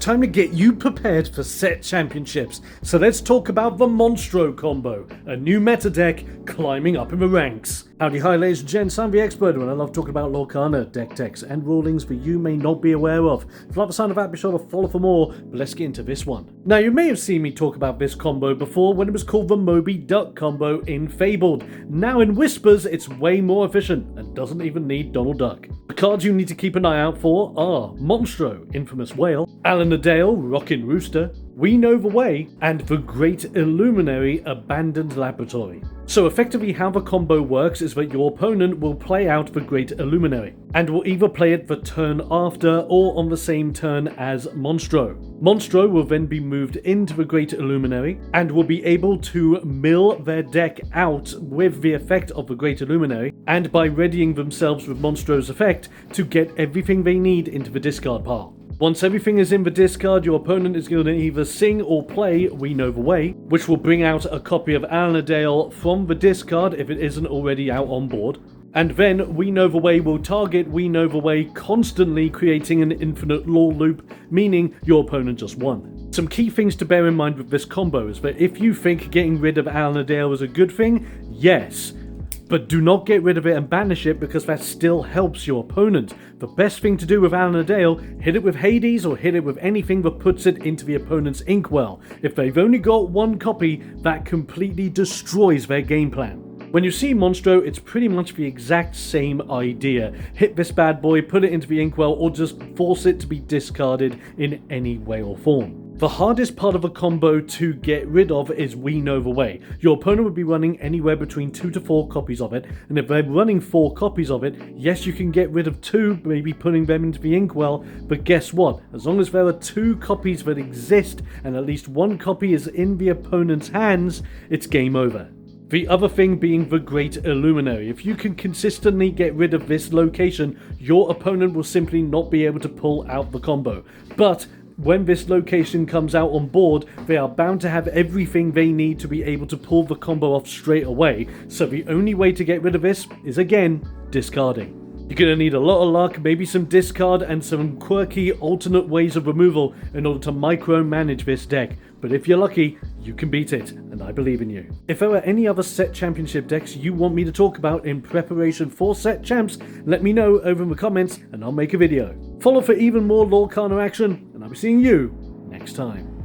time to get you prepared for set championships. So let's talk about the Monstro combo, a new meta deck climbing up in the ranks. Howdy hi ladies and gents, I'm the expert and I love talking about Lorcana, deck techs and rulings that you may not be aware of. If you like the sound of that, be sure to follow for more, but let's get into this one. Now you may have seen me talk about this combo before when it was called the Moby Duck combo in Fabled. Now in Whispers it's way more efficient and doesn't even need Donald Duck. The cards you need to keep an eye out for are Monstro, Infamous Whale, Alan-a-Dale, Rockin' Rooster, We Know the Way, and the Great Illuminary, Abandoned Laboratory. So effectively how the combo works is that your opponent will play out the Great Illuminary, and will either play it the turn after or on the same turn as Monstro. Monstro will then be moved into the Great Illuminary, and will be able to mill their deck out with the effect of the Great Illuminary, and by readying themselves with Monstro's effect, to get everything they need into the discard pile. Once everything is in the discard, your opponent is going to either sing or play We Know the Way, which will bring out a copy of Alan-a-Dale from the discard if it isn't already out on board. And then We Know the Way will target We Know the Way, constantly creating an infinite lore loop, meaning your opponent just won. Some key things to bear in mind with this combo is that if you think getting rid of Alan-a-Dale is a good thing, yes. But do not get rid of it and banish it because that still helps your opponent. The best thing to do with Alan-a-Dale, hit it with Hades or hit it with anything that puts it into the opponent's inkwell. If they've only got one copy, that completely destroys their game plan. When you see Monstro, it's pretty much the exact same idea. Hit this bad boy, put it into the inkwell, or just force it to be discarded in any way or form. The hardest part of a combo to get rid of is We Know the Way. Your opponent would be running anywhere between 2 to 4 copies of it, and if they're running 4 copies of it, yes, you can get rid of 2, maybe putting them into the inkwell, but guess what? As long as there are 2 copies that exist, and at least 1 copy is in the opponent's hands, it's game over. The other thing being the Great Illuminary. If you can consistently get rid of this location, your opponent will simply not be able to pull out the combo. But when this location comes out on board, they are bound to have everything they need to be able to pull the combo off straight away, so the only way to get rid of this is, again, discarding. You're going to need a lot of luck, maybe some discard, and some quirky alternate ways of removal in order to micromanage this deck. But if you're lucky, you can beat it, and I believe in you. If there are any other set championship decks you want me to talk about in preparation for set champs, let me know over in the comments and I'll make a video. Follow for even more Lorcana action, and I'll be seeing you next time.